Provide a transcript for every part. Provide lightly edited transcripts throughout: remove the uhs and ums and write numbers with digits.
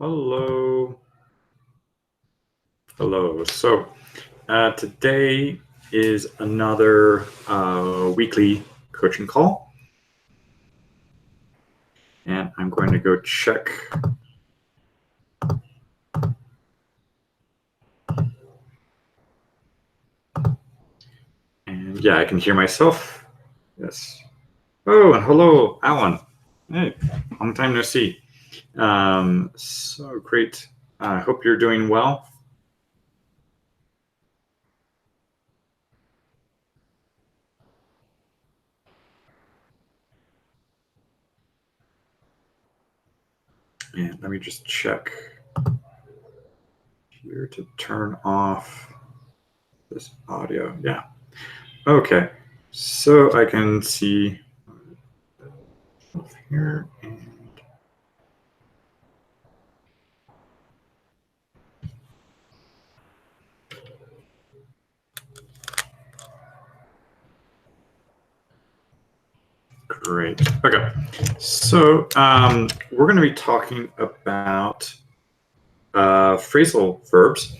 Hello. Hello. So today is another weekly coaching call. And I'm going to go check. And yeah, I can hear myself. Yes. Oh, and hello, Alan. Hey, long time no see. So great. I hope you're doing well. And let me just check here to turn off this audio. Yeah. Okay. So I can see here and great. Okay, so we're going to be talking about phrasal verbs,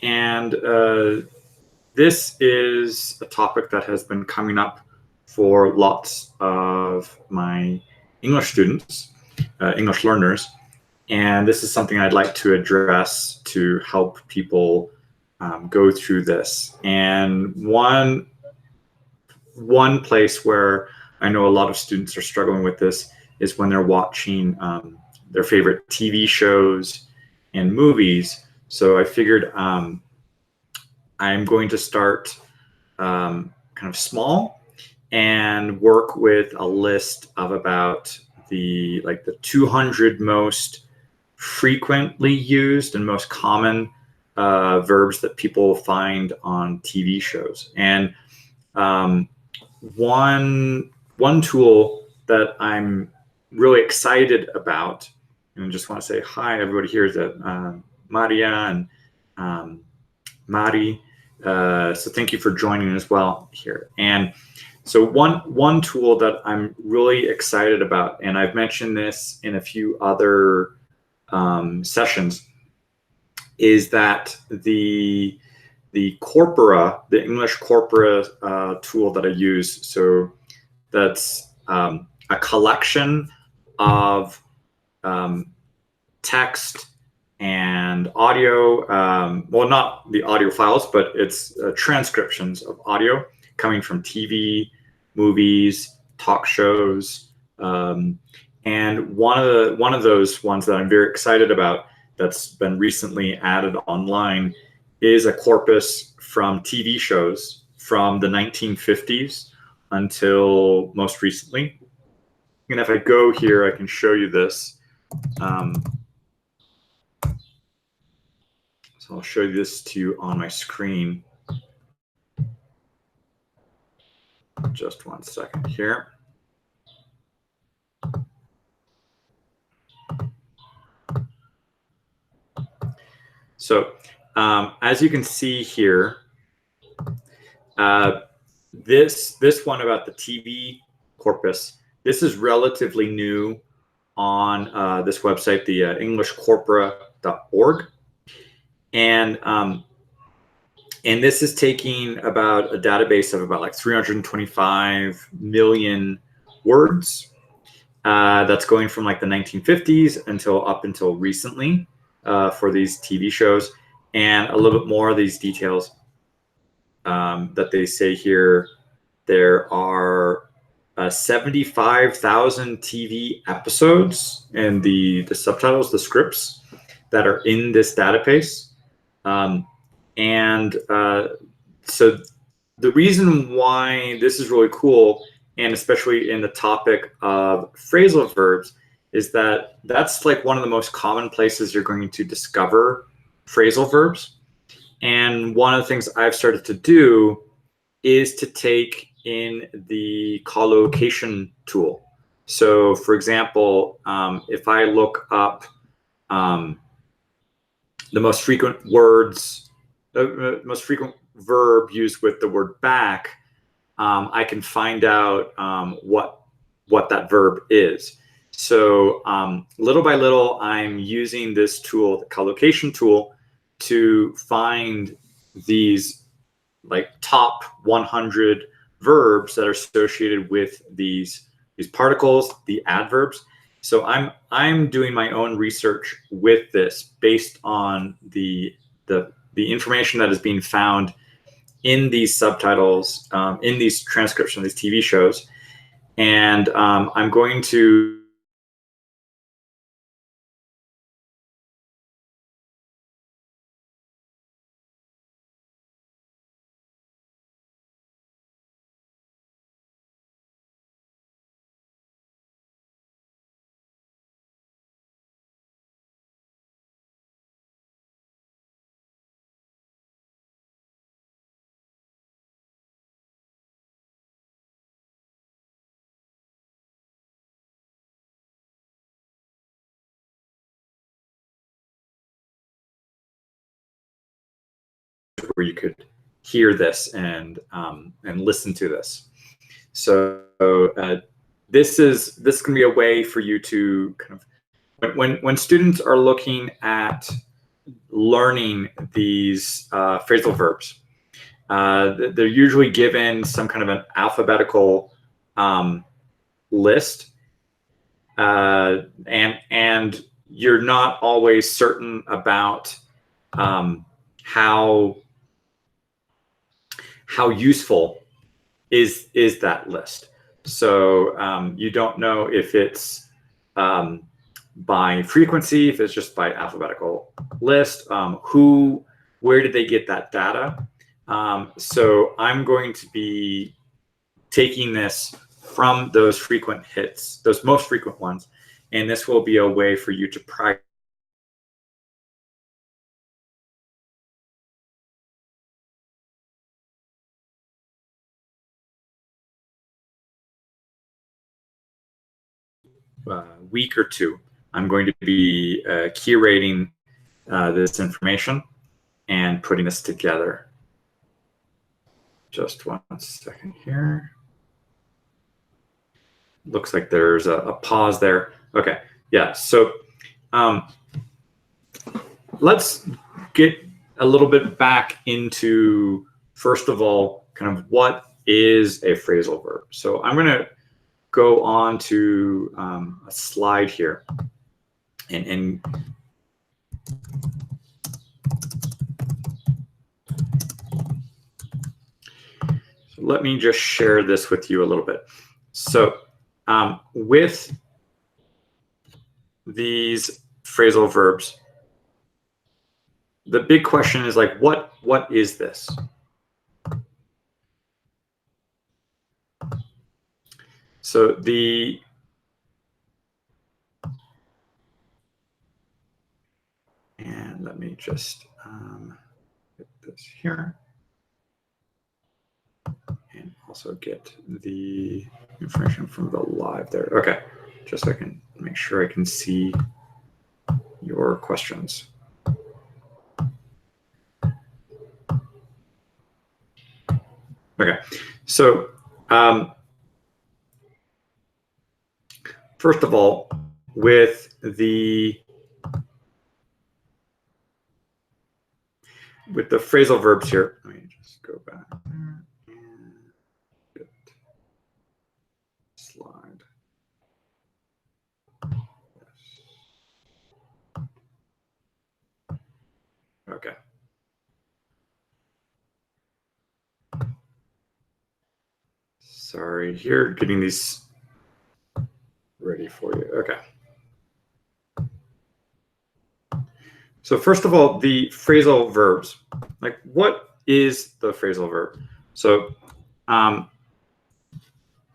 and this is a topic that has been coming up for lots of my English students, English learners, and this is something I'd like to address to help people go through this. And one place where I know a lot of students are struggling with this is when they're watching their favorite TV shows and movies. So I figured I'm going to start kind of small and work with a list of about the 200 most frequently used and most common verbs that people find on TV shows. And one tool that I'm really excited about, and just want to say hi, everybody here is Maria and Mari. So thank you for joining as well here. And so one tool that I'm really excited about, and I've mentioned this in a few other sessions, is that the corpora, the English corpora tool that I use. So that's a collection of text and audio. Well, not the audio files, but it's transcriptions of audio coming from TV, movies, talk shows. And one of those ones that I'm very excited about that's been recently added online is a corpus from TV shows from the 1950s until most recently. And if I go here, I can show you this. So I'll show this to you on my screen. Just one second here. So as you can see here, this one about the TV corpus, this is relatively new on this website, the englishcorpora.org. And this is taking about a database of about 325 million words. That's going from the 1950s until recently for these TV shows, and a little bit more of these details that they say here. There are 75,000 TV episodes and the subtitles, the scripts that are in this database. So the reason why this is really cool, and especially in the topic of phrasal verbs, is that that's one of the most common places you're going to discover phrasal verbs. And one of the things I've started to do is to take in the collocation tool. So for example, if I look up the most frequent words, the most frequent verb used with the word back, I can find out what that verb is. So little by little, I'm using this tool, the collocation tool, to find these like top 100 verbs that are associated with these particles, the adverbs. So I'm doing my own research with this based on the information that is being found in these subtitles, in these transcripts from these TV shows, and I'm going to where you could hear this and listen to this. So this can be a way for you to kind of, when students are looking at learning these phrasal verbs, they're usually given some kind of an alphabetical list, and you're not always certain about how useful is that list. So you don't know if it's by frequency, if it's just by alphabetical list, where did they get that data? So I'm going to be taking this from those frequent hits, those most frequent ones, and this will be a way for you to practice week or two. I'm going to be curating this information and putting this together. Just 1 second here. Looks like there's a pause there. Okay, yeah, so let's get a little bit back into, first of all, kind of what is a phrasal verb. So I'm going to go on to a slide here, and so let me just share this with you a little bit. So with these phrasal verbs, the big question is like, what is this? So and let me just get this here, and also get the information from the live there. Okay, just so I can make sure I can see your questions. Okay, so first of all, with the phrasal verbs here, let me just go back there and get slide. Okay. Sorry, here, getting these ready for you. Okay. So first of all, the phrasal verbs. Like, what is the phrasal verb? So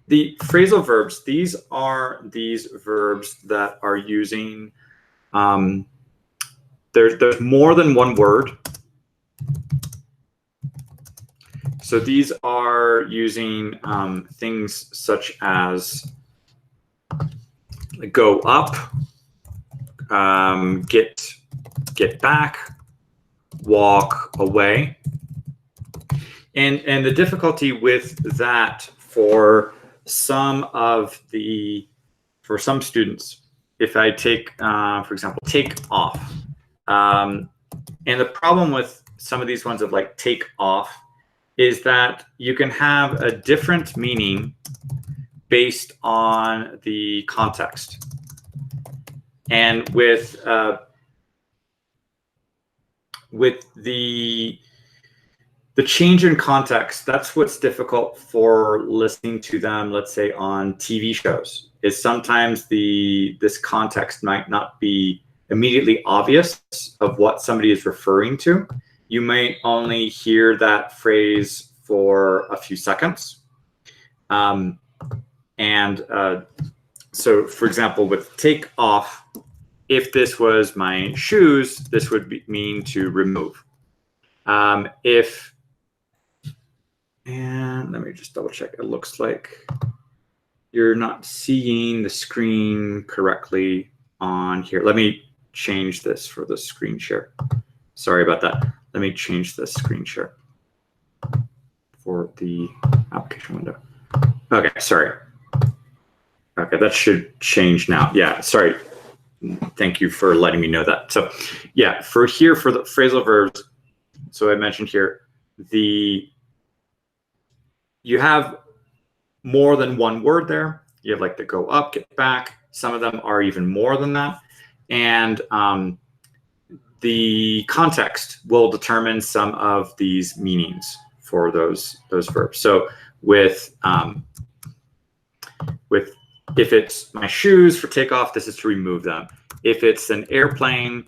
the phrasal verbs, these are these verbs that are using, there's more than one word. So these are using things such as go up, get back, walk away. And the difficulty with that for some of the for some students, if I take, for example, take off. And the problem with some of these ones of like take off is that you can have a different meaning based on the context. And with the change in context, that's what's difficult for listening to them, let's say on TV shows, is sometimes this context might not be immediately obvious of what somebody is referring to. You might only hear that phrase for a few seconds. So for example, with take off, if this was my shoes, this would mean to remove. And let me just double check. It looks like you're not seeing the screen correctly on here. Let me change this for the screen share. Sorry about that. Let me change the screen share for the application window. Okay, sorry. Okay, that should change now. Yeah, sorry. Thank you for letting me know that. So yeah, for here, for the phrasal verbs, so I mentioned here, you have more than one word there. You have like the go up, get back. Some of them are even more than that. And the context will determine some of these meanings for those verbs. So with if it's my shoes for take off, this is to remove them. If it's an airplane,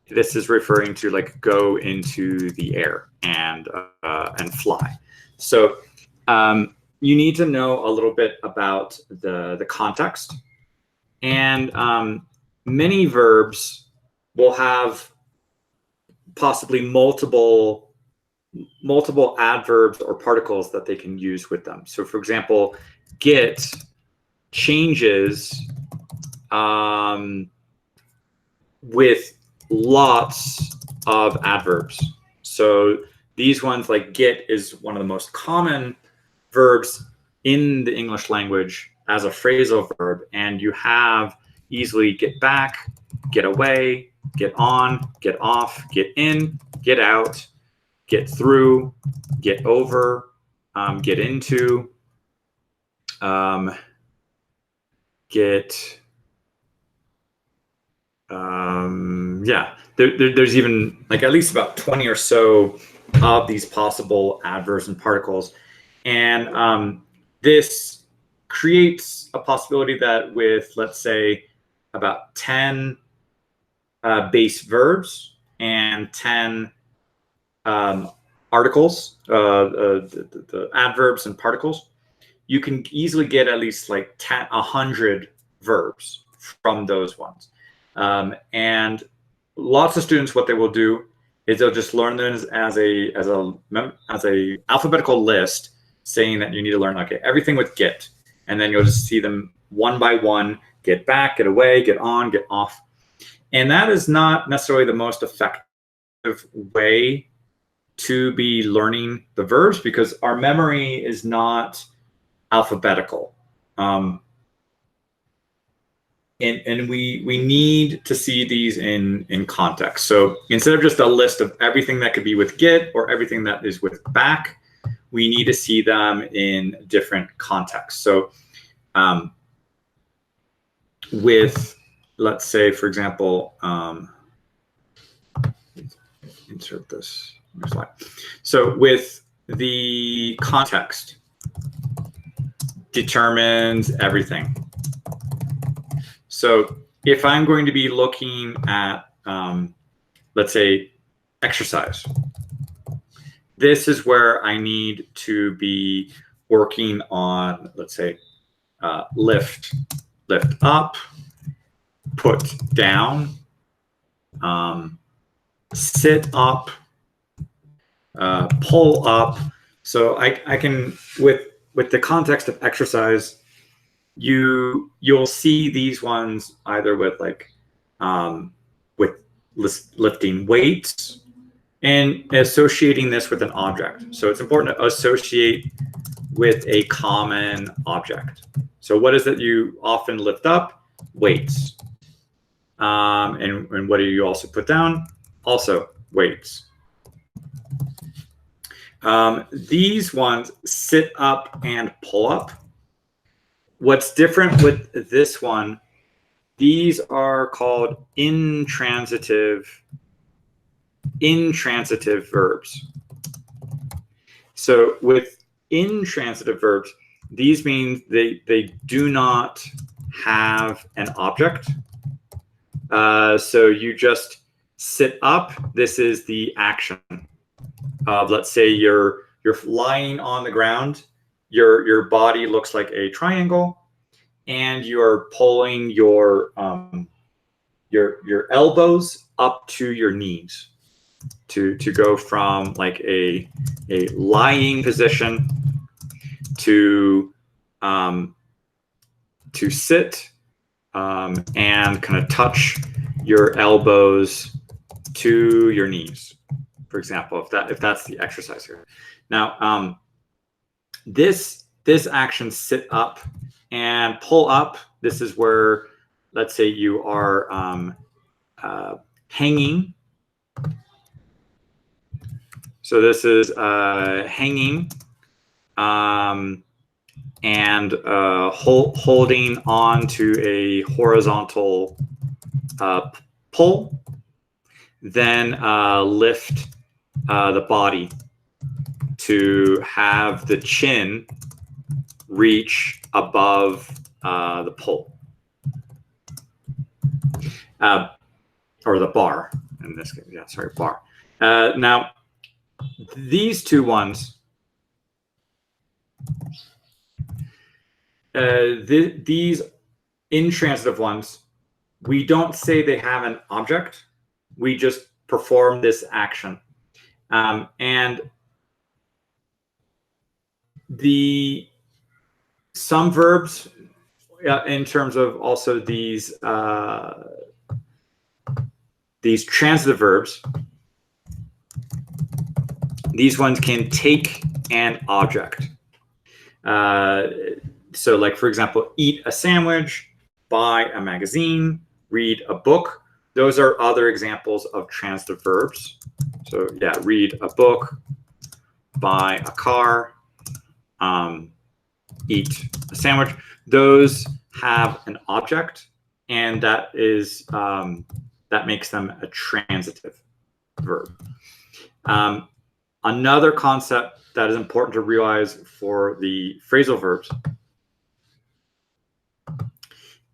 this is referring to like go into the air and fly. So you need to know a little bit about the context, and many verbs will have possibly multiple adverbs or particles that they can use with them. So for example, get changes with lots of adverbs. So these ones, like get is one of the most common verbs in the English language as a phrasal verb, and you have easily get back, get away, get on, get off, get in, get out, get through, get over, get into, yeah, there's even like at least about 20 or so of these possible adverbs and particles. And this creates a possibility that with, let's say, about 10 base verbs and 10 articles, the adverbs and particles, you can easily get at least like 100 verbs from those ones. And lots of students, what they will do is they'll just learn them as a alphabetical list, saying that you need to learn okay everything with get, and then you'll just see them one by one: get back, get away, get on, get off. And that is not necessarily the most effective way to be learning the verbs, because our memory is not alphabetical. And we need to see these in context. So instead of just a list of everything that could be with get or everything that is with back, we need to see them in different contexts. So with, let's say, for example, insert this slide. So with the context determines everything. So if I'm going to be looking at, let's say, exercise, this is where I need to be working on, let's say, lift up, put down, sit up, pull up. So I can, with the context of exercise, you'll see these ones either with like with lifting weights and associating this with an object. So it's important to associate with a common object. So what is it you often lift up? weights. And what do you also put down? Also weights. These ones, sit up and pull up. What's different with this one, these are called intransitive verbs. So with intransitive verbs, these mean they do not have an object. So you just sit up. This is the action of, let's say you're lying on the ground. Your body looks like a triangle, and you're pulling your elbows up to your knees to go from like a lying position to sit and kind of touch your elbows to your knees, for example, if that's the exercise here. Now, this action, sit up and pull up, this is where, let's say you are hanging. So this is hanging and holding on to a horizontal pull. Then lift the body to have the chin reach above the pull. Or the bar in this case. Yeah, sorry, bar. Now, these two ones, these intransitive ones, we don't say they have an object. We just perform this action. And some verbs, in terms of also these transitive verbs, these ones can take an object. So like, for example, eat a sandwich, buy a magazine, read a book. Those are other examples of transitive verbs. So yeah, read a book, buy a car, eat a sandwich. Those have an object, and that is that makes them a transitive verb. Another concept that is important to realize for the phrasal verbs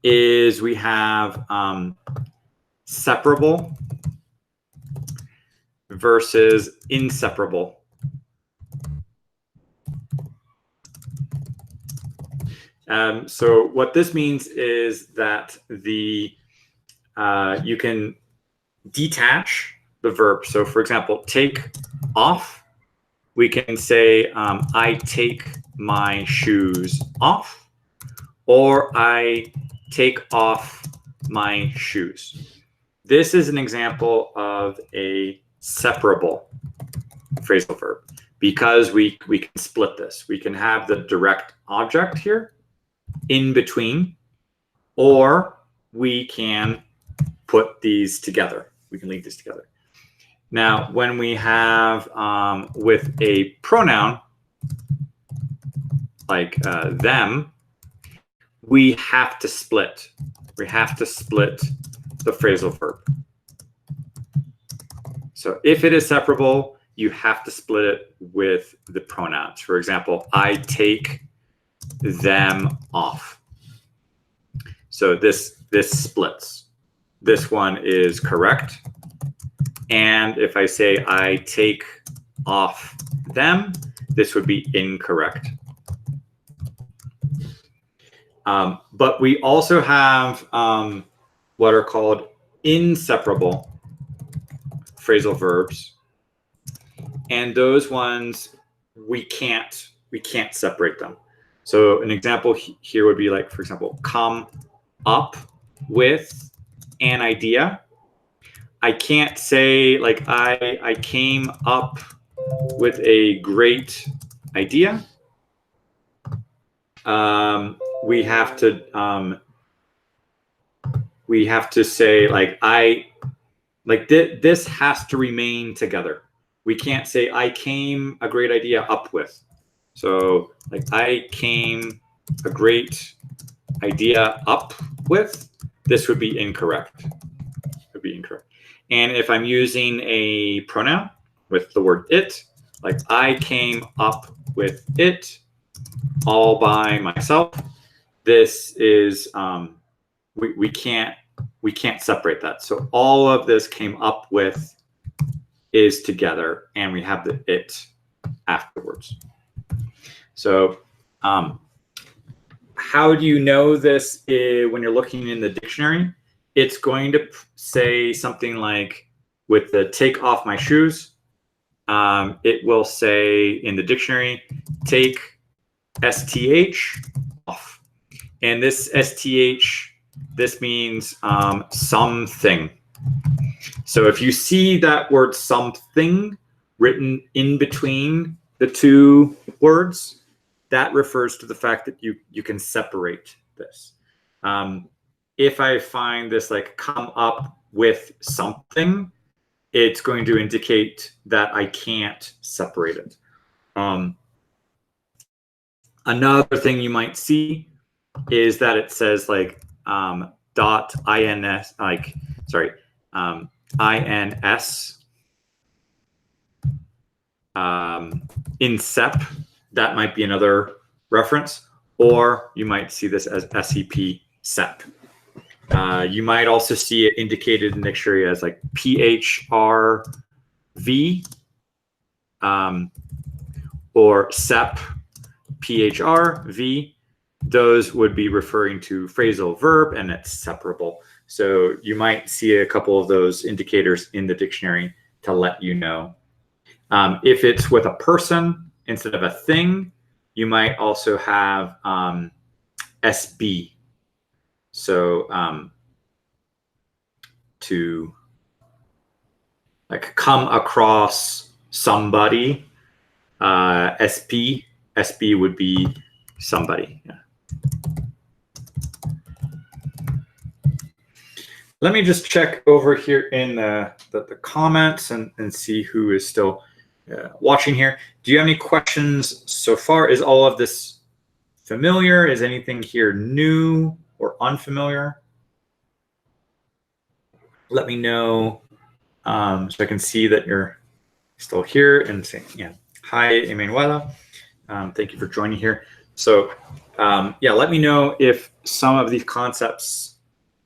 is we have separable versus inseparable. So what this means is that you can detach the verb. So for example, take off. We can say, I take my shoes off, or I take off my shoes. This is an example of a separable phrasal verb because we can split this. We can have the direct object here in between, or we can put these together. We can link these together. Now, when we have with a pronoun like them, we have to split. We have to split the phrasal verb. So if it is separable, you have to split it with the pronouns. For example, I take them off. So this splits. This one is correct. And if I say I take off them, this would be incorrect. But we also have what are called inseparable phrasal verbs, and those ones we can't separate them. So an example here would be like, for example, come up with an idea. I can't say like I came up with a great idea. We have to we have to say this has to remain together. We can't say I came a great idea up with. So like I came a great idea up with, this would be incorrect. Would be incorrect. And if I'm using a pronoun with the word it, like I came up with it all by myself, this is we can't separate that. So all of this came up with is together, and we have the it afterwards. So how do you know this when you're looking in the dictionary? It's going to say something like, with the take off my shoes, it will say in the dictionary, take STH off. And this STH, this means something. So if you see that word something written in between the two words, that refers to the fact that you can separate this. If I find this like come up with something, it's going to indicate that I can't separate it. Another thing you might see is that it says like dot ins, like sorry, ins insep. That might be another reference, or you might see this as sep sep. You might also see it indicated in the dictionary as like phrv or sep phrv. Those would be referring to phrasal verb, and it's separable. So you might see a couple of those indicators in the dictionary to let you know. If it's with a person instead of a thing, you might also have SB. So to like come across somebody, SB would be somebody. Yeah. Let me just check over here in the comments and see who is still watching here. Do you have any questions so far? Is all of this familiar? Is anything here new or unfamiliar? Let me know so I can see that you're still here and saying, yeah, hi, Emanuela. Thank you for joining here. So yeah, let me know if some of these concepts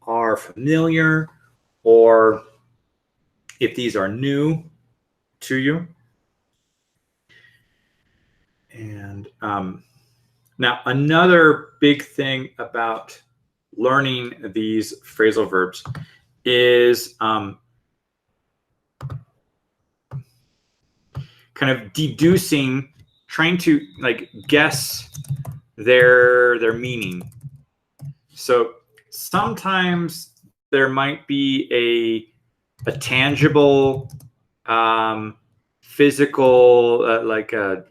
are familiar or if these are new to you. And now another big thing about learning these phrasal verbs is kind of deducing, trying to like guess their meaning. So sometimes there might be a tangible, physical, like a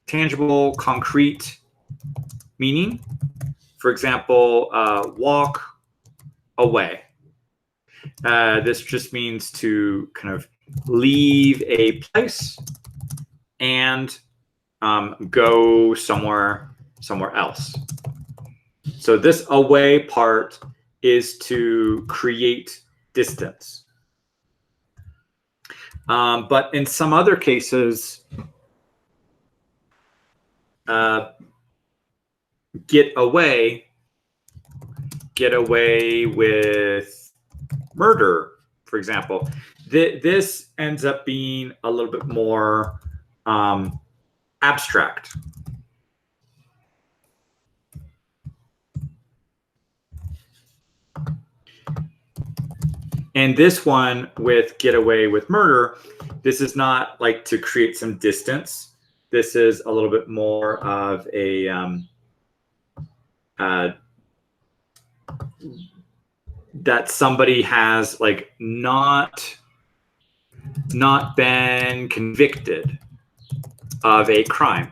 tangible, concrete meaning. For example, walk away. This just means to kind of leave a place and go somewhere else. So this away part is to create distance. But in some other cases, get away with murder, for example. This ends up being a little bit more abstract. And this one with get away with murder, this is not like to create some distance. This is a little bit more of a that somebody has like not been convicted of a crime,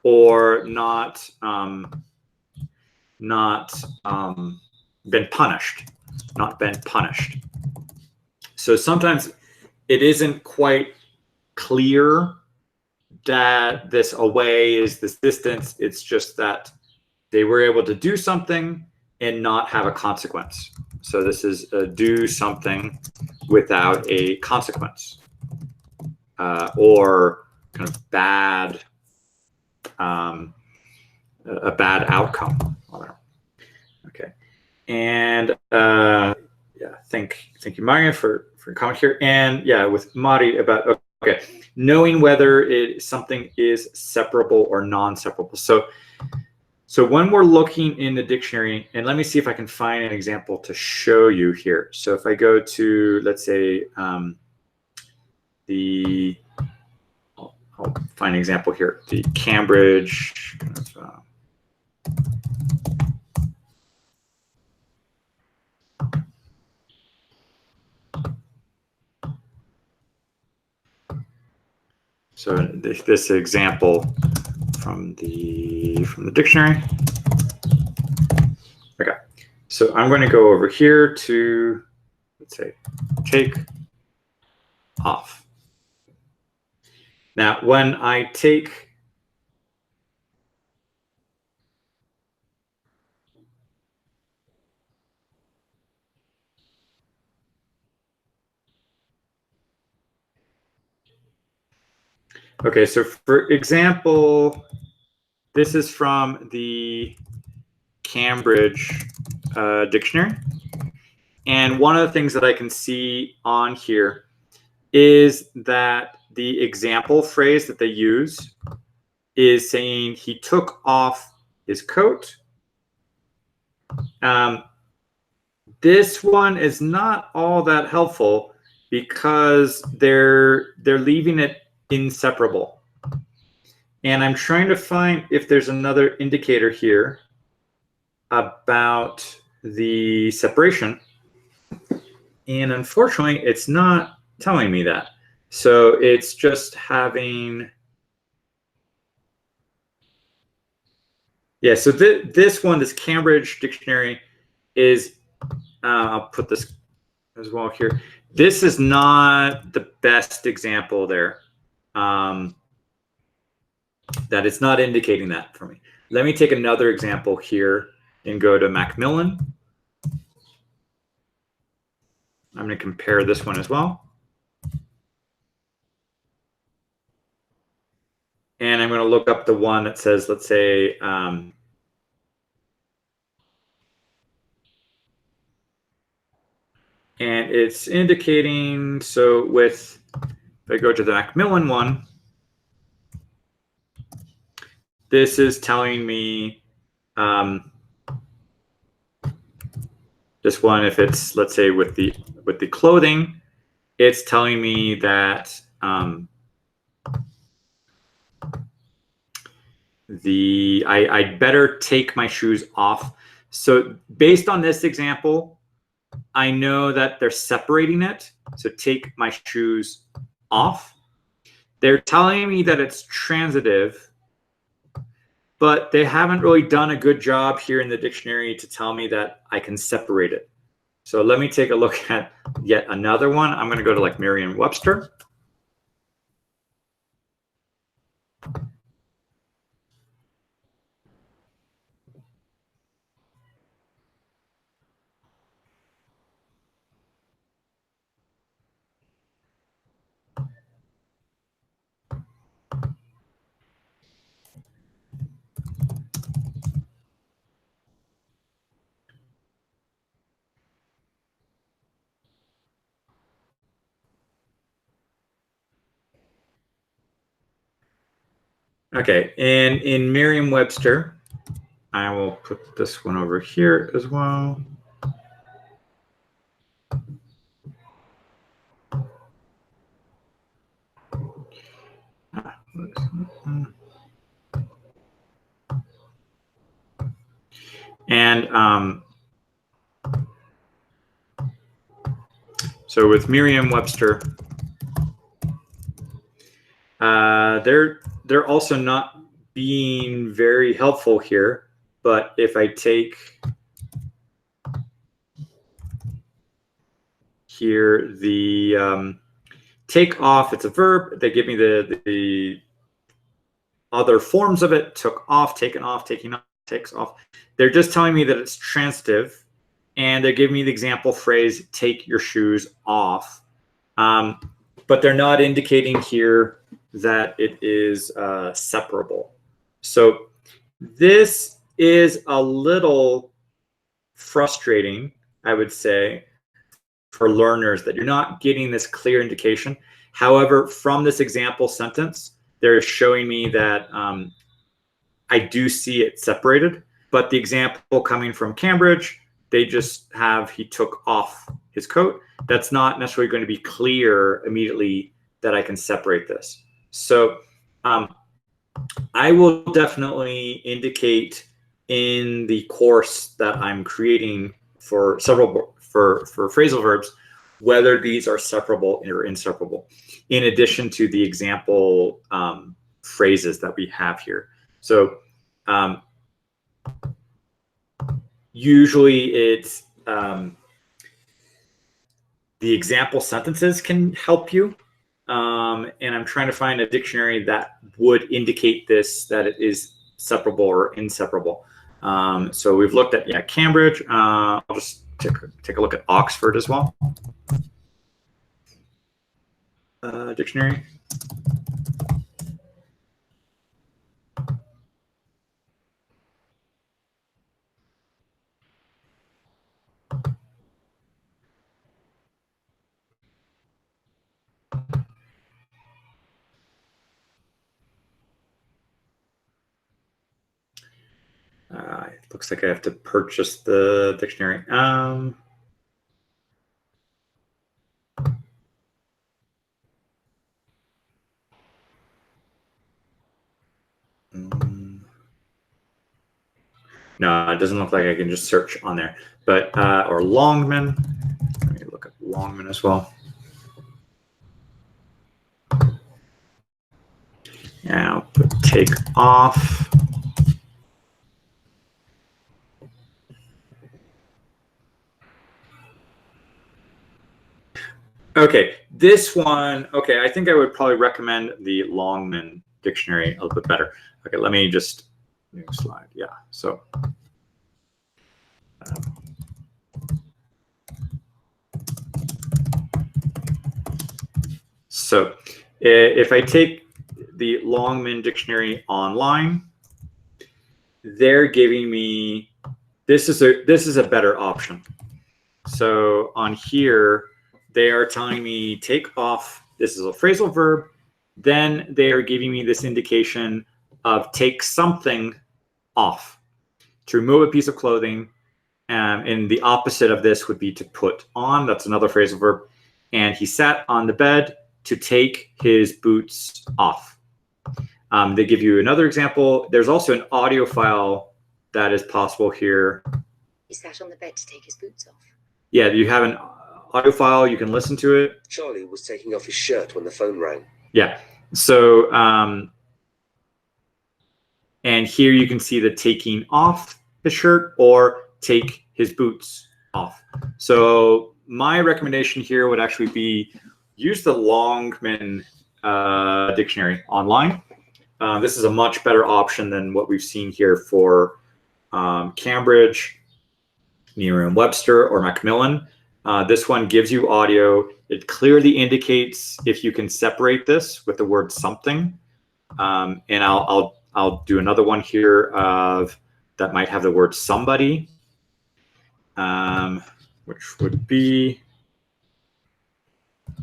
or not been punished, not been punished. So sometimes it isn't quite clear that this away is this distance. It's just that they were able to do something and not have a consequence. So this is do something without a consequence, or kind of bad, a bad outcome. Okay, and yeah, thank you, Maria, for comment here. And yeah, with Mari about okay, knowing whether something is separable or non-separable. So when we're looking in the dictionary, and let me see if I can find an example to show you here. So if I go to, let's say, I'll find an example here, the Cambridge kind of, so this example from the dictionary. Okay, so I'm going to go over here to, let's say, take off. Now, when I take okay, so for example, this is from the Cambridge dictionary. And one of the things that I can see on here is that the example phrase that they use is saying he took off his coat. This one is not all that helpful because they're leaving it inseparable. And I'm trying to find if there's another indicator here about the separation. And unfortunately, it's not telling me that. So it's just having, yeah, so this one, this Cambridge dictionary is, I'll put this as well here. This is not the best example there. That it's not indicating that for me. Let me take another example here and go to Macmillan. I'm going to compare this one as well. And I'm going to look up the one that says, let's say, and it's indicating, so with, if I go to the Macmillan one, this is telling me this one, if it's, let's say, with the clothing, it's telling me that I'd better take my shoes off. So based on this example, I know that they're separating it. So take my shoes off. They're telling me that it's transitive, but they haven't really done a good job here in the dictionary to tell me that I can separate it. So let me take a look at yet another one. I'm going to go to like Merriam-Webster. Okay, and in Merriam-Webster, I will put this one over here as well. And so with Merriam-Webster, they're also not being very helpful here. But if I take here the take off. It's a verb. They give me the other forms of it: took off, taken off, taking off, takes off. They're just telling me that it's transitive, and they're giving me the example phrase, take your shoes off. But they're not indicating here that it is separable. So this is a little frustrating, I would say, for learners, that you're not getting this clear indication. However, from this example sentence, they're showing me that I do see it separated. But the example coming from Cambridge, they just have he took off his coat. That's not necessarily going to be clear immediately that I can separate this. So I will definitely indicate in the course that I'm creating for phrasal verbs whether these are separable or inseparable, in addition to the example phrases that we have here. So usually it's the example sentences can help you. And I'm trying to find a dictionary that would indicate this, that it is separable or inseparable. So we've looked at Cambridge. I'll just take a look at Oxford as well. Dictionary. It looks like I have to purchase the dictionary. No, it doesn't look like I can just search on there. But or Longman. Let me look at Longman as well. Yeah, I'll put take off. Okay, this one, okay, I think I would probably recommend the Longman dictionary a little bit better. Okay, let me just, next slide, yeah, so. So if I take the Longman dictionary online, they're giving me, this is a better option. So on here, they are telling me take off, this is a phrasal verb. Then they are giving me this indication of take something off, to remove a piece of clothing. And the opposite of this would be to put on. That's another phrasal verb. And he sat on the bed to take his boots off. They give you another example. There's also an audio file that is possible here. He sat on the bed to take his boots off. Yeah, you have an audio file. You can listen to it. Charlie was taking off his shirt when the phone rang. Yeah. So, and here you can see the taking off his shirt or take his boots off. So my recommendation here would actually be use the Longman dictionary online. This is a much better option than what we've seen here for Cambridge, Merriam-Webster, or Macmillan. This one gives you audio. It clearly indicates if you can separate this with the word something. And I'll do another one here of that might have the word somebody, which would be,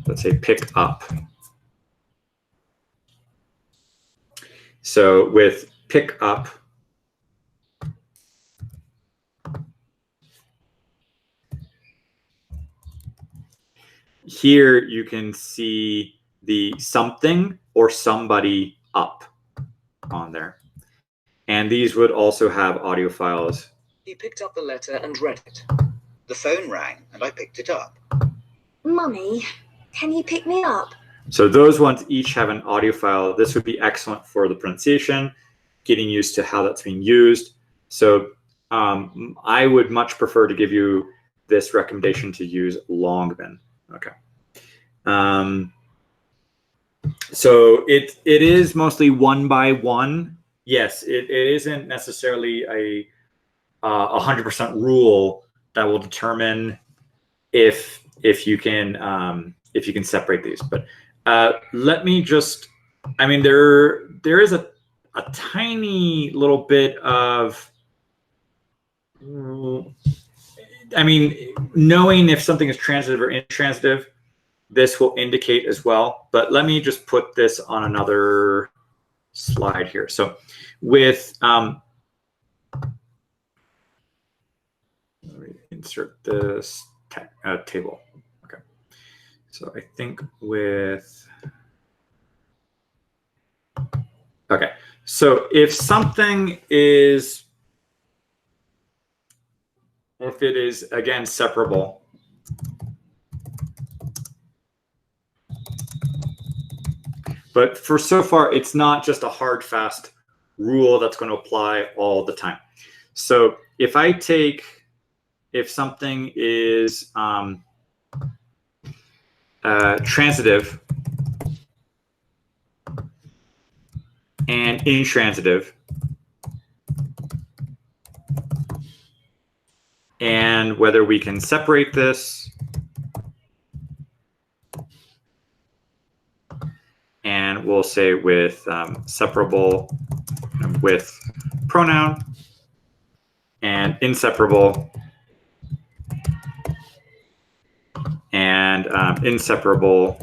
let's say, pick up. So with pick up, here you can see the something or somebody up on there. And these would also have audio files. He picked up the letter and read it. The phone rang and I picked it up. Mummy, can you pick me up? So those ones each have an audio file. This would be excellent for the pronunciation, getting used to how that's being used. So I would much prefer to give you this recommendation to use Longman. Okay. So it is mostly one by one. Yes, it isn't necessarily a 100% rule that will determine if you can separate these. But let me just, I mean, there is a tiny little bit of, I mean, knowing if something is transitive or intransitive, this will indicate as well. But let me just put this on another slide here. So with let me insert this table. Okay. So I think with, okay. So if something is, if it is, again, separable, but for so far, it's not just a hard, fast rule that's going to apply all the time. So if I take, if something is transitive and intransitive, and whether we can separate this, and we'll say with separable with pronoun, and inseparable and inseparable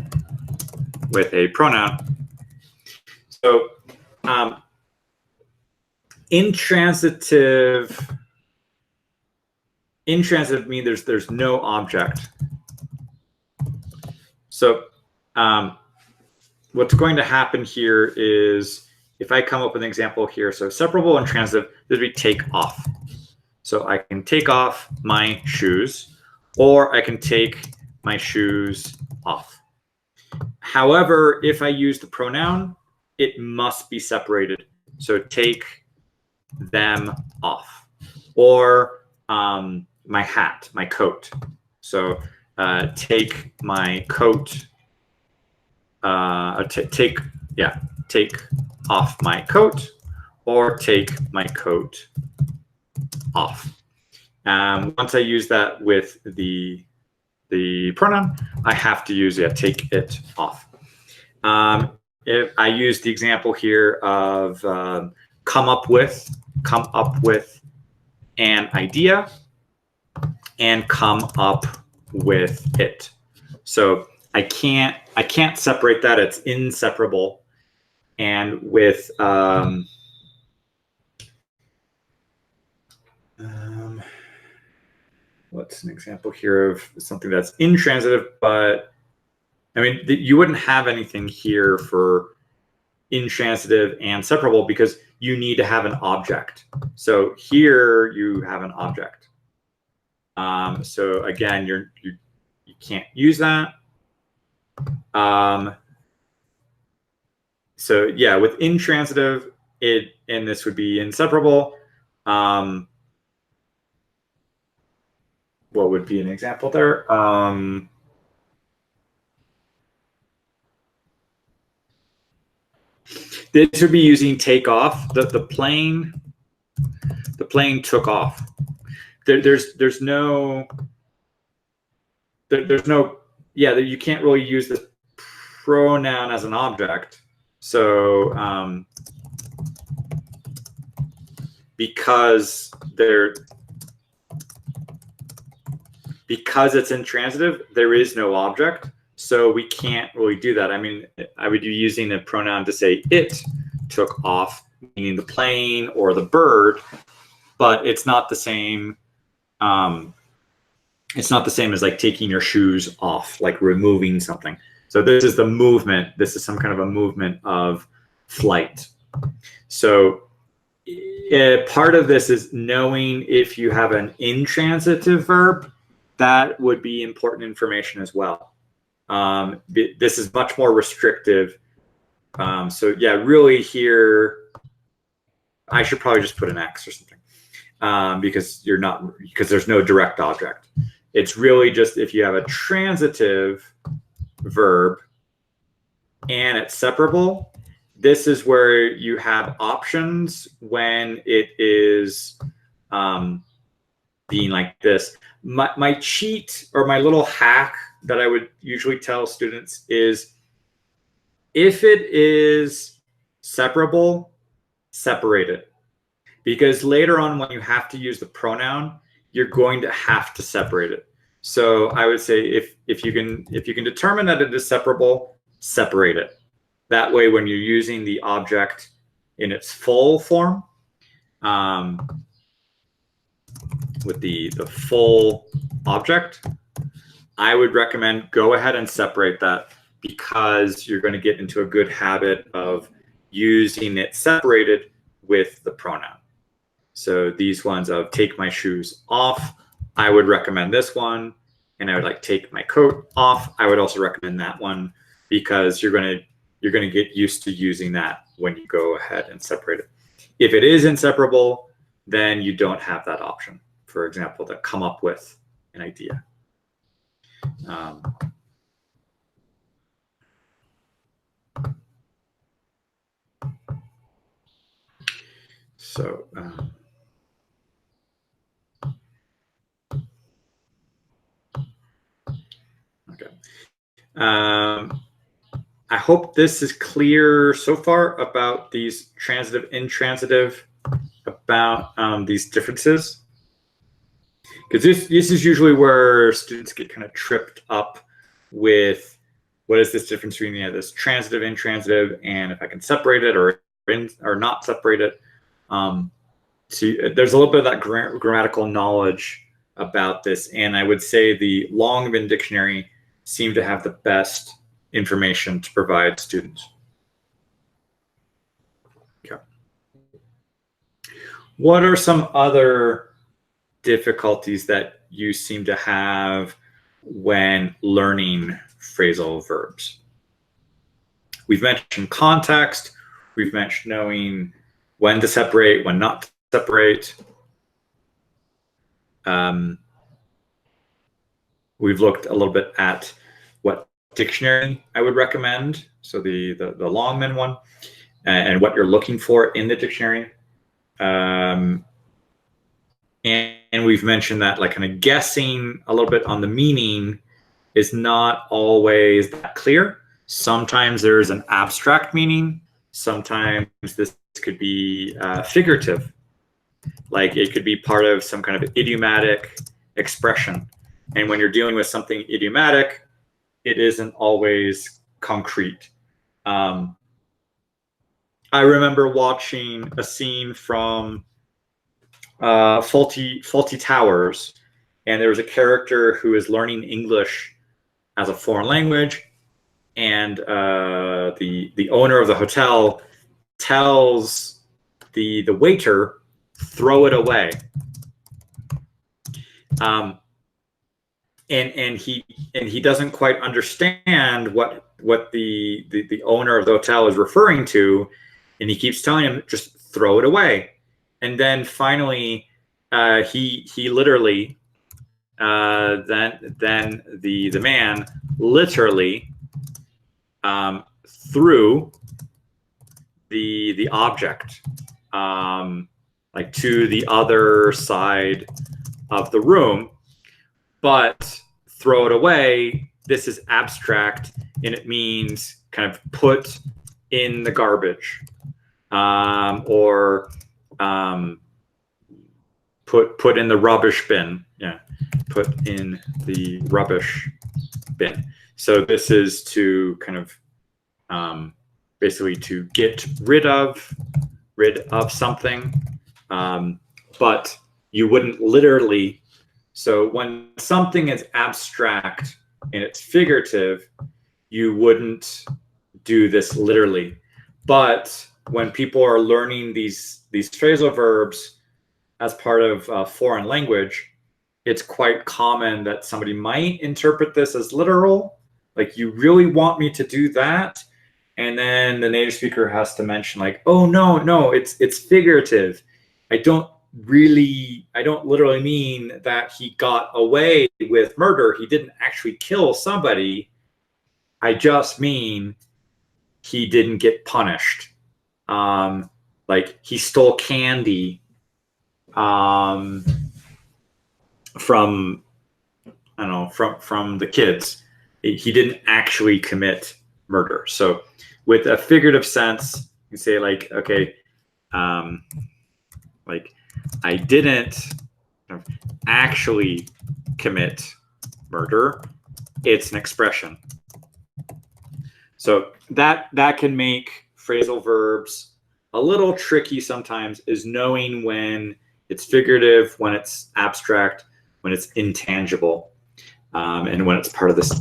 with a pronoun. So intransitive means there's no object. So what's going to happen here is, if I come up with an example here, so separable and transitive, this would be take off. So I can take off my shoes, or I can take my shoes off. However, if I use the pronoun, it must be separated. So take them off. Or my hat, my coat. So take my coat. Take off my coat, or take my coat off. Once I use that with the pronoun, I have to use take it off. If I use the example here of come up with an idea and come up with it. So I can't separate that. It's inseparable. And with what's an example here of something that's intransitive, but I mean, you wouldn't have anything here for intransitive and separable because you need to have an object. So here you have an object. So again, you can't use that. So yeah, with intransitive, and this would be inseparable. What would be an example there? This would be using take off. The plane took off. There's no yeah, you can't really use this pronoun as an object. So because it's intransitive, there is no object. So we can't really do that. I mean, I would be using a pronoun to say it took off, meaning the plane or the bird, but it's not the same. It's not the same as like taking your shoes off, like removing something. So this is the movement. This is some kind of a movement of flight. So part of this is knowing if you have an intransitive verb. That would be important information as well. This is much more restrictive. So yeah, really here, I should probably just put an X or something because there's no direct object. It's really just if you have a transitive verb and it's separable, this is where you have options when it is being like this. My cheat or my little hack that I would usually tell students is if it is separable, separate it. Because later on when you have to use the pronoun, you're going to have to separate it. So I would say if you can determine that it is separable, separate it. That way when you're using the object in its full form, with the full object, I would recommend go ahead and separate that, because you're going to get into a good habit of using it separated with the pronoun. So these ones of take my shoes off, I would recommend this one. And I would like take my coat off, I would also recommend that one, because you're going to get used to using that when you go ahead and separate it. If it is inseparable, then you don't have that option. For example, to come up with an idea. Okay. I hope this is clear so far about these transitive, intransitive, about these differences. Because this is usually where students get kind of tripped up with what is this difference between this transitive, intransitive, and if I can separate it or not separate it. So there's a little bit of that grammatical knowledge about this, and I would say the Longman Dictionary seem to have the best information to provide students. Okay. What are some other difficulties that you seem to have when learning phrasal verbs? We've mentioned context. We've mentioned knowing when to separate, when not to separate. We've looked a little bit at what dictionary I would recommend, so the Longman one, and what you're looking for in the dictionary. And we've mentioned that like kind of guessing a little bit on the meaning is not always that clear. Sometimes there's an abstract meaning. Sometimes this could be figurative. Like it could be part of some kind of idiomatic expression. And when you're dealing with something idiomatic, it isn't always concrete. I remember watching a scene from Faulty Towers, and there was a character who is learning English as a foreign language, and the owner of the hotel tells the waiter, throw it away. And he doesn't quite understand what the owner of the hotel is referring to, and he keeps telling him, just throw it away. And then finally he literally then the man literally threw the object like to the other side of the room. But throw it away, this is abstract, and it means kind of put in the garbage, or put in the rubbish bin. Yeah, put in the rubbish bin. So this is to kind of basically to get rid of something, but you wouldn't literally. So when something is abstract and it's figurative, you wouldn't do this literally. But when people are learning these phrasal verbs as part of a foreign language, it's quite common that somebody might interpret this as literal, like you really want me to do that, and then the native speaker has to mention like, oh no, it's figurative. I don't don't literally mean that he got away with murder. He didn't actually kill somebody. I just mean he didn't get punished. Like he stole candy from I don't know, from the kids. He didn't actually commit murder. So with a figurative sense, you say like, okay, like I didn't actually commit murder. It's an expression. So that can make phrasal verbs a little tricky sometimes, is knowing when it's figurative, when it's abstract, when it's intangible, and when it's part of this.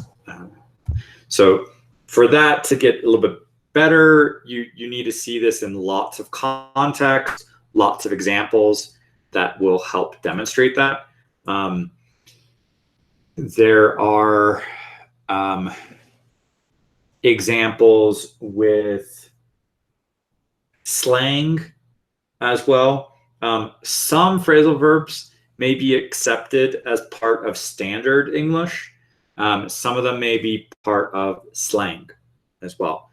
So for that to get a little bit better, you need to see this in lots of context, lots of examples that will help demonstrate that. There are examples with slang as well. Some phrasal verbs may be accepted as part of standard English. Some of them may be part of slang as well.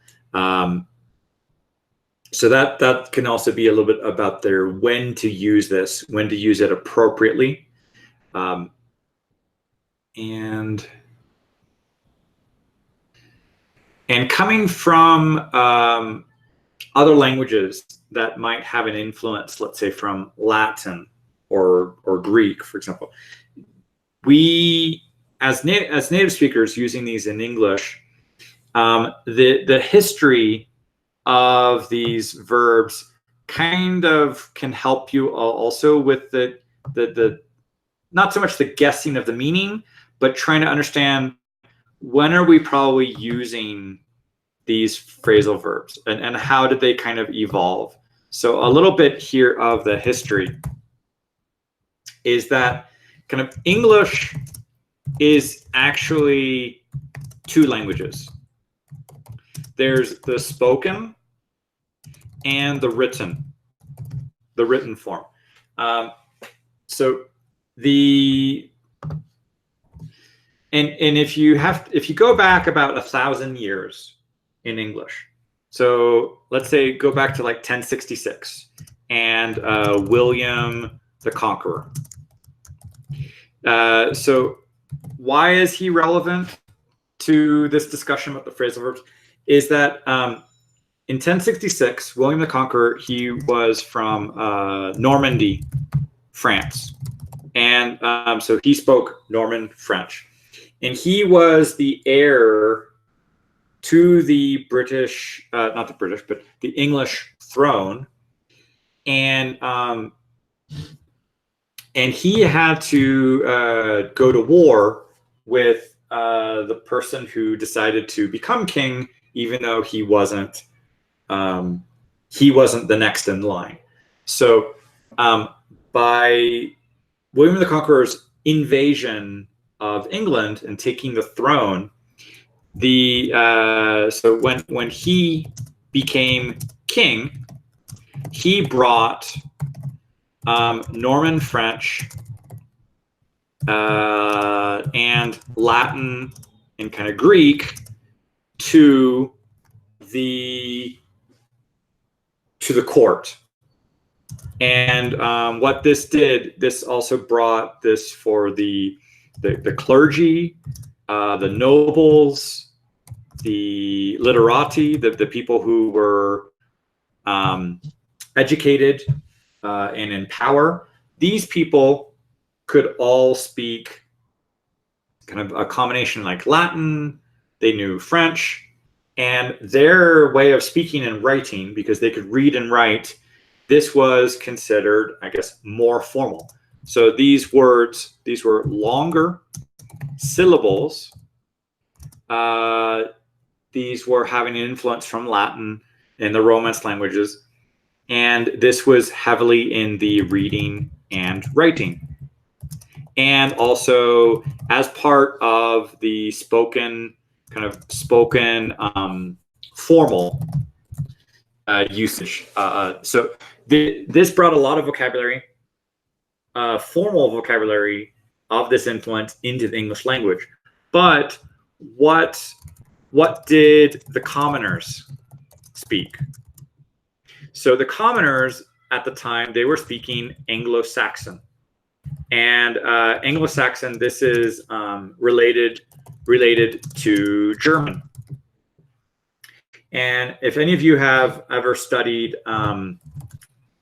So that can also be a little bit about when to use this, when to use it appropriately. And coming from other languages that might have an influence, let's say from Latin or Greek, for example, we as native speakers using these in English, the history of these verbs kind of can help you also with the not so much the guessing of the meaning, but trying to understand when are we probably using these phrasal verbs and how did they kind of evolve. So a little bit here of the history is that kind of English is actually two languages. There's the spoken and the written form. So if you go back about 1,000 years in English, so let's say go back to like 1066 and William the Conqueror. So why is he relevant to this discussion about the phrasal verbs? Is that in 1066, William the Conqueror, he was from Normandy, France. And so he spoke Norman French. And he was the heir to the British, not the British, but the English throne. And he had to go to war with the person who decided to become king, even though he wasn't the next in line. So by William the Conqueror's invasion of England and taking the throne, so when he became king, he brought Norman French and Latin and kind of Greek to the court. And what this did, this also brought this for the clergy, the nobles, the literati, the people who were educated and in power. These people could all speak kind of a combination like Latin, they knew French, and their way of speaking and writing, because they could read and write, this was considered, I guess, more formal. So these words, these were longer syllables. These were having an influence from Latin and the Romance languages. And this was heavily in the reading and writing. And also as part of the spoken formal usage. So this brought a lot of vocabulary. formal vocabulary of this influence into the English language. But what did the commoners speak? So the commoners at the time, they were speaking Anglo-Saxon. And Anglo-Saxon, this is related to German. And if any of you have ever studied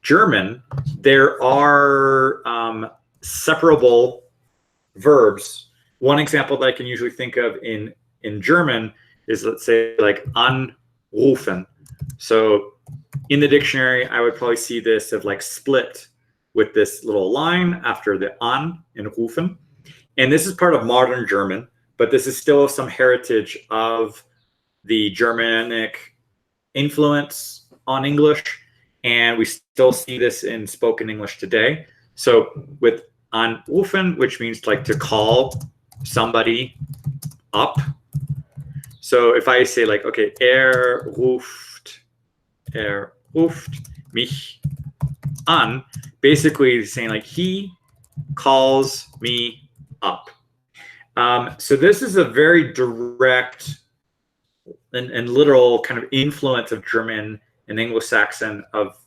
German, there are separable verbs. One example that I can usually think of in German is, let's say, like anrufen. So in the dictionary, I would probably see this of like split with this little line after the an in rufen. And this is part of modern German, but this is still some heritage of the Germanic influence on English. And we still see this in spoken English today. So with anrufen, which means like to call somebody up. So if I say like, okay, ruft mich an, basically saying like he calls me up. So this is a very direct and literal kind of influence of German and Anglo-Saxon of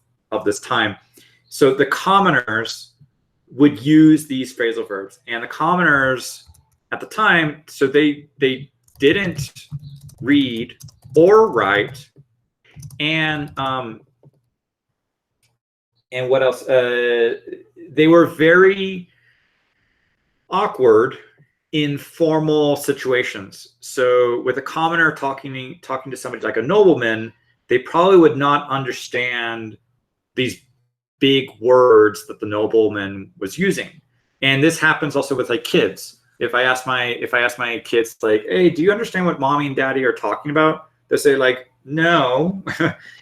this time. So the commoners would use these phrasal verbs, and the commoners at the time, so they didn't read or write, and what else? They were very awkward in formal situations. So with a commoner talking to somebody like a nobleman, they probably would not understand these big words that the nobleman was using. And this happens also with like kids. If I ask my kids like, hey, do you understand what mommy and daddy are talking about? They'll say like, no,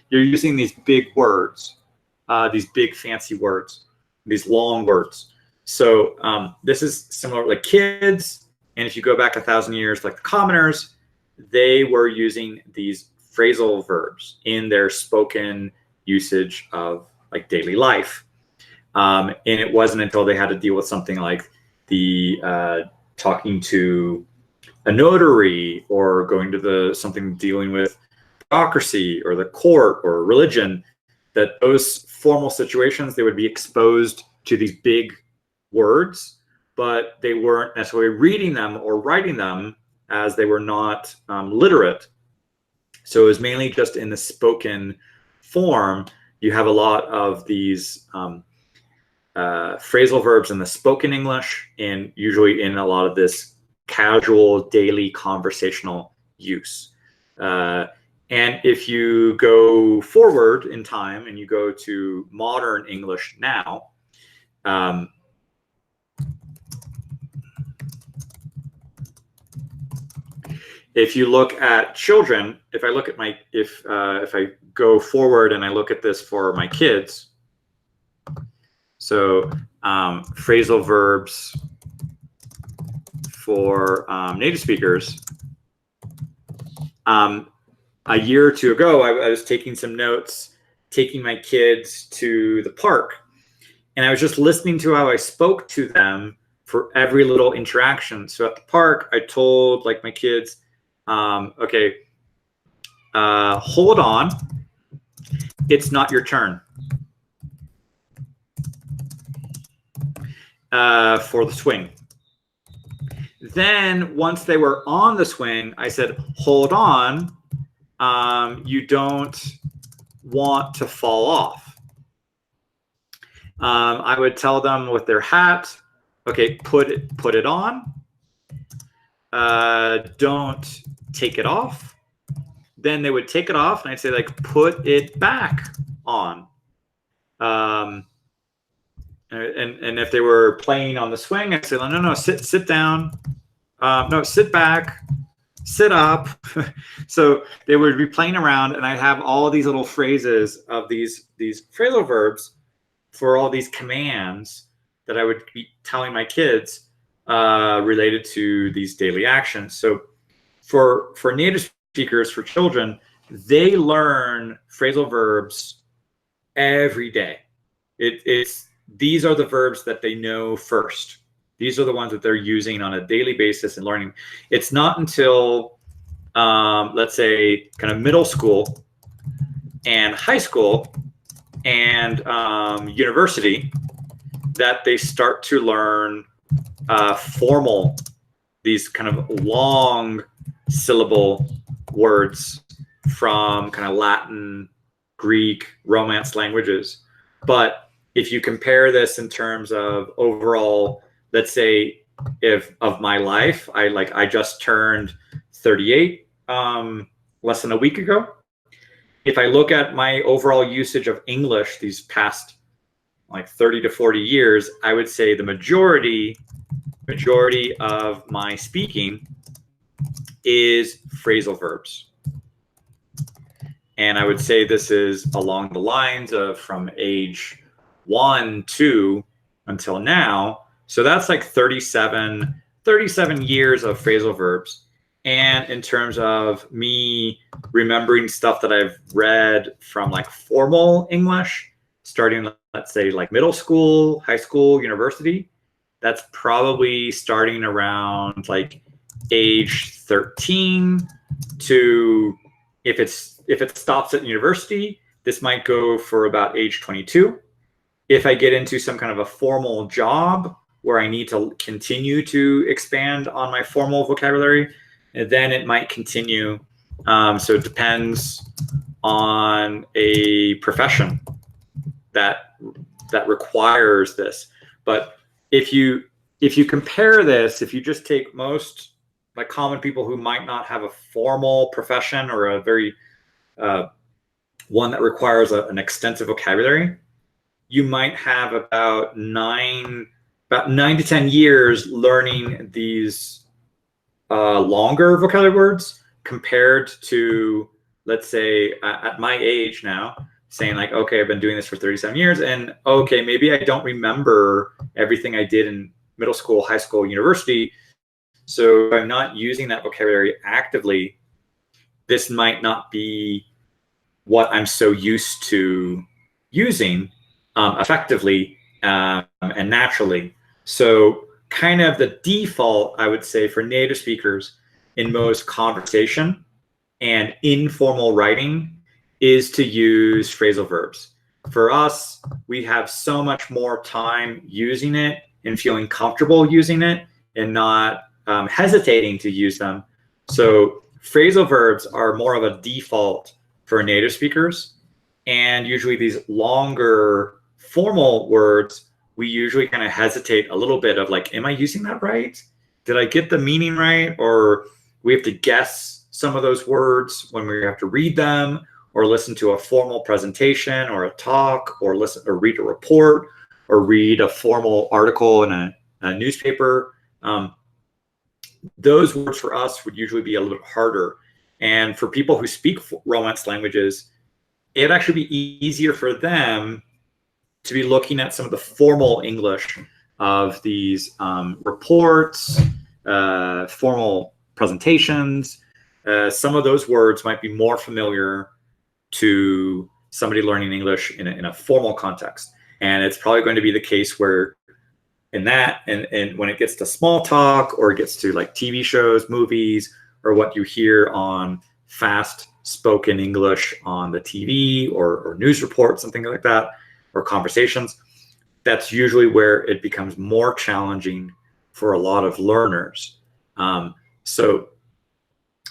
you're using these big words, these big fancy words, these long words. So this is similar like kids. And if you go back 1,000 years, like the commoners, they were using these phrasal verbs in their spoken usage of like daily life. And it wasn't until they had to deal with something like the talking to a notary or going to something dealing with bureaucracy or the court or religion, that those formal situations, they would be exposed to these big words, but they weren't necessarily reading them or writing them as they were not literate. So it was mainly just in the spoken form. You have a lot of these phrasal verbs in the spoken English, and usually in a lot of this casual daily conversational use. And if you go forward in time and you go to modern English now, if you look at children, if I look at if I go forward and I look at this for my kids, so phrasal verbs for native speakers. A year or two ago, I was taking some notes, taking my kids to the park, and I was just listening to how I spoke to them for every little interaction. So at the park, I told like my kids, okay, hold on, it's not your turn. For the swing. Then once they were on the swing, I said, hold on, you don't want to fall off. I would tell them with their hat, okay, put it on. Don't take it off. Then they would take it off, and I'd say like, put it back on. And if they were playing on the swing, I'd say, no, sit down. No, sit back, sit up. So they would be playing around, and I'd have all these little phrases of these phrasal verbs for all these commands that I would be telling my kids related to these daily actions. So for native speakers, for children, they learn phrasal verbs every day. It's these are the verbs that they know first. These are the ones that they're using on a daily basis and learning. It's not until, let's say, kind of middle school and high school and university that they start to learn formal, these kind of long syllable words from kind of Latin, Greek, Romance languages. But if you compare this in terms of overall, let's say, if of my life, I just turned 38 less than a week ago. If I look at my overall usage of English these past like 30 to 40 years, I would say the majority of my speaking is phrasal verbs. And I would say this is along the lines of from age 1, 2 until now. So that's like 37 years of phrasal verbs. And in terms of me remembering stuff that I've read from like formal English, starting, let's say, like middle school, high school, university, that's probably starting around like age 13 to, if it stops at university, this might go for about age 22. If I get into some kind of a formal job where I need to continue to expand on my formal vocabulary, and then it might continue. So it depends on a profession that requires this. But if you compare this, if you just take most like common people who might not have a formal profession or a very one that requires an extensive vocabulary, you might have about 9 to 10 years learning these longer vocabulary words compared to, let's say, at my age now, saying like, okay, I've been doing this for 37 years, and okay, maybe I don't remember everything I did in middle school, high school, university. So if I'm not using that vocabulary actively, this might not be what I'm so used to using effectively and naturally. So kind of the default, I would say, for native speakers in most conversation and informal writing is to use phrasal verbs. For us, we have so much more time using it and feeling comfortable using it and not hesitating to use them. So phrasal verbs are more of a default for native speakers. And usually these longer formal words, we usually kind of hesitate a little bit of like, am I using that right? Did I get the meaning right? Or we have to guess some of those words when we have to read them or listen to a formal presentation or a talk or listen or read a report or read a formal article in a newspaper. Those words for us would usually be a little bit harder. And for people who speak Romance languages, it'd actually be easier for them to be looking at some of the formal English of these reports, formal presentations. Some of those words might be more familiar to somebody learning English in a formal context. And it's probably going to be the case where in that, and when it gets to small talk or it gets to like TV shows, movies, or what you hear on fast spoken English on the TV or news reports, something like that, or conversations, that's usually where it becomes more challenging for a lot of learners. So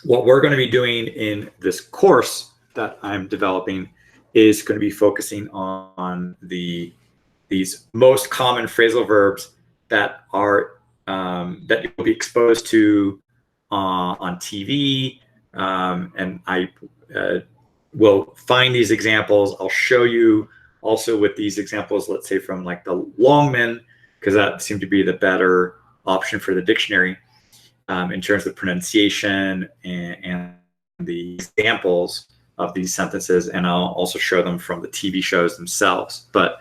what we're going to be doing in this course that I'm developing is going to be focusing on these most common phrasal verbs that are that you'll be exposed to on TV, and I will find these examples. I'll show you also with these examples, let's say from like the Longman, because that seemed to be the better option for the dictionary in terms of pronunciation and the examples of these sentences, and I'll also show them from the TV shows themselves. But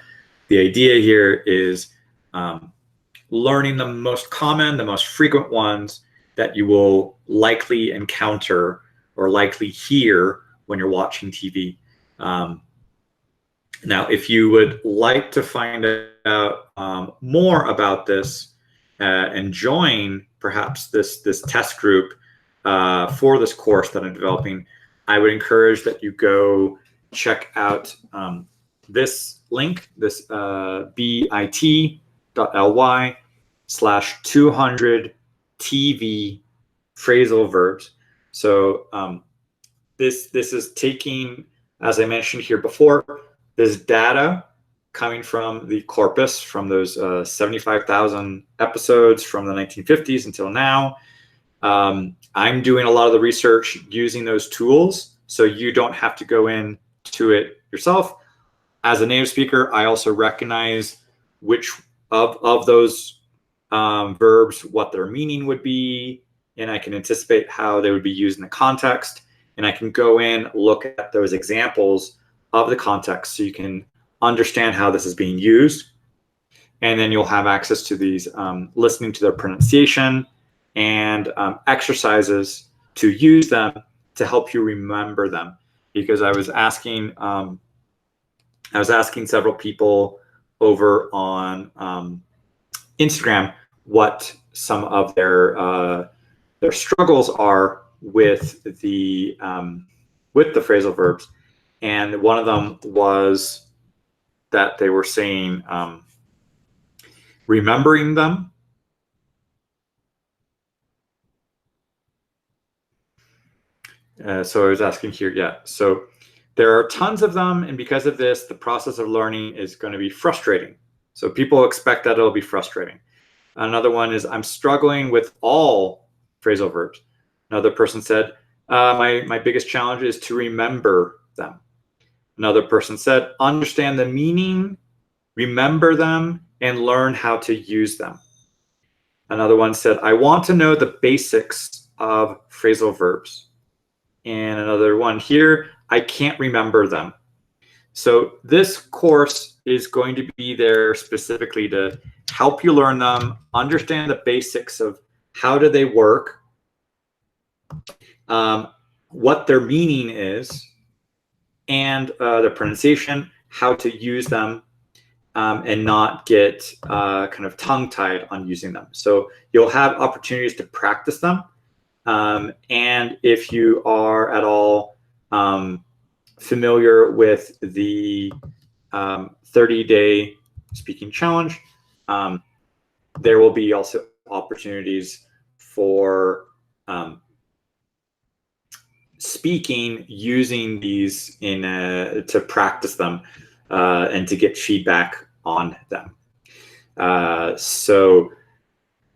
the idea here is learning the most common, the most frequent ones that you will likely encounter or likely hear when you're watching TV. Now, if you would like to find out more about this and join perhaps this test group for this course that I'm developing, I would encourage that you go check out this link, this bit.ly/200 TV phrasal verbs. So this is taking, as I mentioned here before, this data coming from the corpus, from those 75,000 episodes from the 1950s until now. I'm doing a lot of the research using those tools, so you don't have to go into it yourself. As a native speaker, I also recognize which of those verbs, what their meaning would be, and I can anticipate how they would be used in the context. And I can go in, look at those examples of the context so you can understand how this is being used. And then you'll have access to these, listening to their pronunciation and exercises to use them to help you remember them. Because I was asking several people over on Instagram what some of their struggles are with the phrasal verbs, and one of them was that they were saying remembering them. So I was asking here, yeah. So there are tons of them, and because of this, the process of learning is going to be frustrating. So people expect that it'll be frustrating. Another one is, I'm struggling with all phrasal verbs. Another person said, my biggest challenge is to remember them. Another person said, understand the meaning, remember them, and learn how to use them. Another one said, I want to know the basics of phrasal verbs. And another one here, I can't remember them. So this course is going to be there specifically to help you learn them, understand the basics of how do they work, what their meaning is, and the pronunciation, how to use them, and not get kind of tongue-tied on using them. So you'll have opportunities to practice them. And if you are at all familiar with the 30-day speaking challenge, there will be also opportunities for speaking using these to practice them and to get feedback on them. So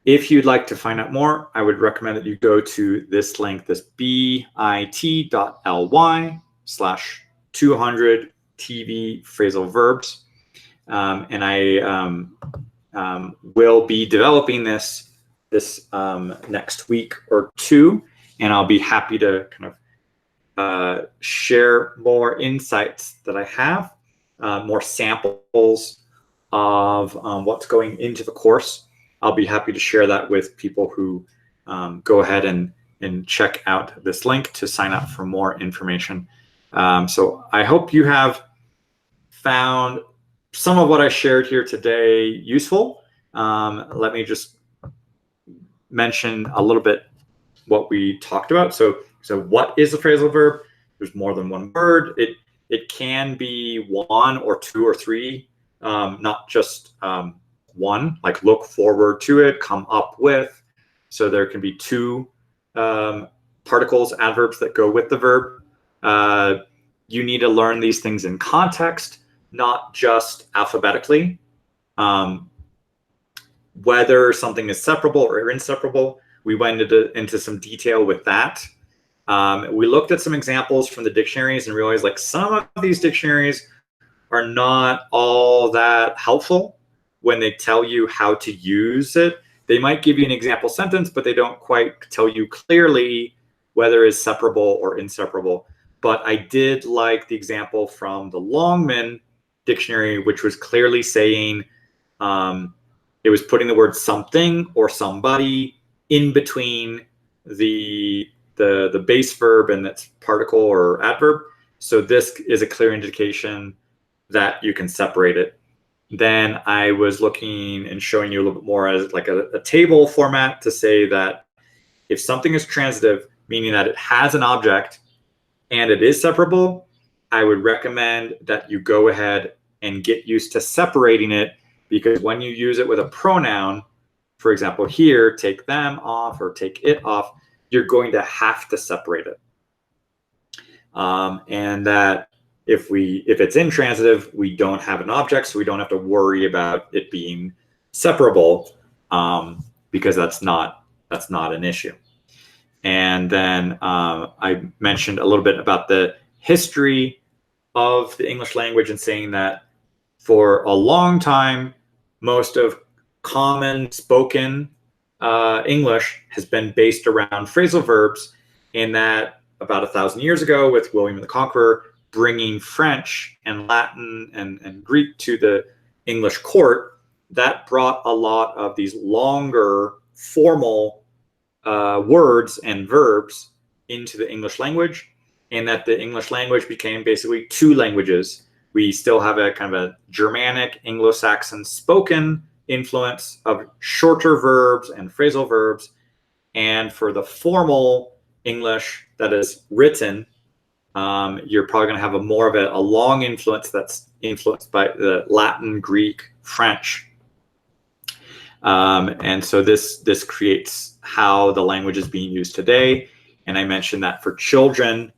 if you'd like to find out more, I would recommend that you go to this link, this bit.ly/200 TV phrasal verbs. And I will be developing this next week or two, and I'll be happy to kind of share more insights that I have, more samples of what's going into the course. I'll be happy to share that with people who go ahead and check out this link to sign up for more information. So I hope you have found some of what I shared here today useful. Let me just mention a little bit what we talked about. So what is a phrasal verb? There's more than one word. It can be one or two or three, not just one, like look forward to it, come up with. So there can be two particles, adverbs that go with the verb. You need to learn these things in context, not just alphabetically. Whether something is separable or inseparable, we went into some detail with that. We looked at some examples from the dictionaries and realized like some of these dictionaries are not all that helpful when they tell you how to use it. They might give you an example sentence, but they don't quite tell you clearly whether it's separable or inseparable. But I did like the example from the Longman dictionary, which was clearly saying it was putting the word something or somebody in between the base verb and its particle or adverb. So this is a clear indication that you can separate it. then I was looking and showing you a little bit more as like a table format to say that if something is transitive, meaning that it has an object and it is separable, I would recommend that you go ahead and get used to separating it, because when you use it with a pronoun, for example, here, take them off or take it off, you're going to have to separate it. And that if it's intransitive, we don't have an object, so we don't have to worry about it being separable, because that's not an issue. And then I mentioned a little bit about the history of the English language and saying that for a long time, most of common spoken English has been based around phrasal verbs, in that about 1,000 years ago with William the Conqueror bringing French and Latin and Greek to the English court, that brought a lot of these longer formal words and verbs into the English language, and that the English language became basically two languages. We still have a kind of a Germanic, Anglo-Saxon spoken influence of shorter verbs and phrasal verbs. And for the formal English that is written, you're probably going to have more of a long influence that's influenced by the Latin, Greek, French. And so this creates how the language is being used today. And I mentioned that for children,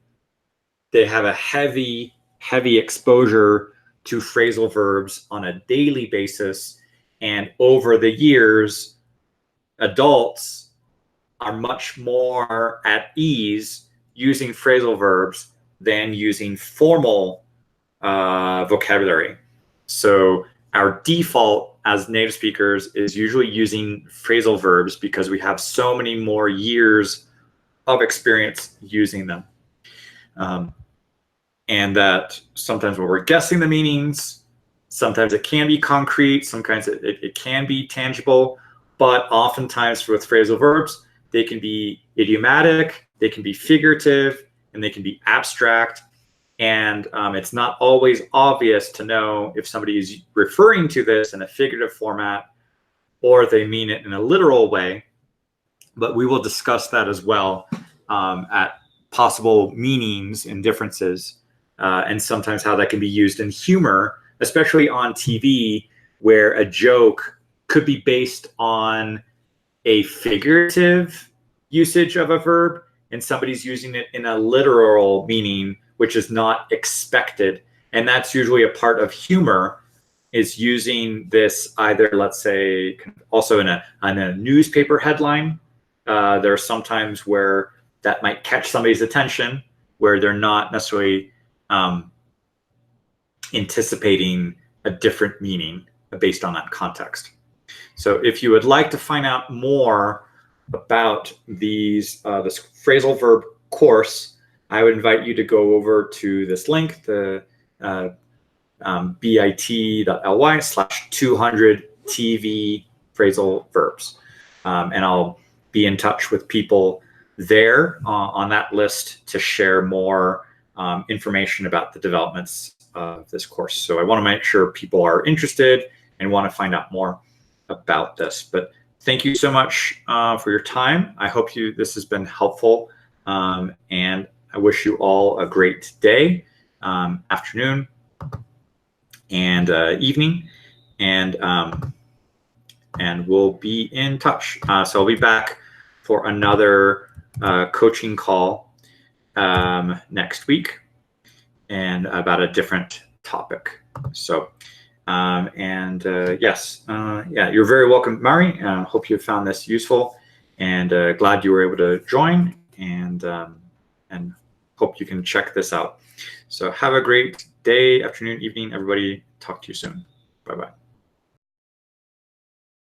they have a heavy exposure to phrasal verbs on a daily basis. And over the years, adults are much more at ease using phrasal verbs than using formal vocabulary. So our default as native speakers is usually using phrasal verbs because we have so many more years of experience using them. And that sometimes when we're guessing the meanings, sometimes it can be concrete, sometimes it can be tangible, but oftentimes with phrasal verbs, they can be idiomatic, they can be figurative, and they can be abstract. And it's not always obvious to know if somebody is referring to this in a figurative format or they mean it in a literal way. But we will discuss that as well at possible meanings and differences, and sometimes how that can be used in humor, especially on TV, where a joke could be based on a figurative usage of a verb and somebody's using it in a literal meaning, which is not expected. And that's usually a part of humor, is using this either, let's say, also in a newspaper headline. There are some times where that might catch somebody's attention, where they're not necessarily anticipating a different meaning based on that context. So if you would like to find out more about these this phrasal verb course, I would invite you to go over to this link, the bit.ly/200 phrasal verbs. And I'll be in touch with people there on that list to share more information about the developments of this course. So I want to make sure people are interested and want to find out more about this. But thank you so much for your time. I hope this has been helpful, and I wish you all a great day, afternoon, and evening, and we'll be in touch. So I'll be back for another coaching call next week, and about a different topic. So yes, yeah, you're very welcome, Mari. Hope you found this useful, and glad you were able to join, and hope you can check this out. So have a great day, afternoon, evening, everybody. Talk to you soon. Bye-bye.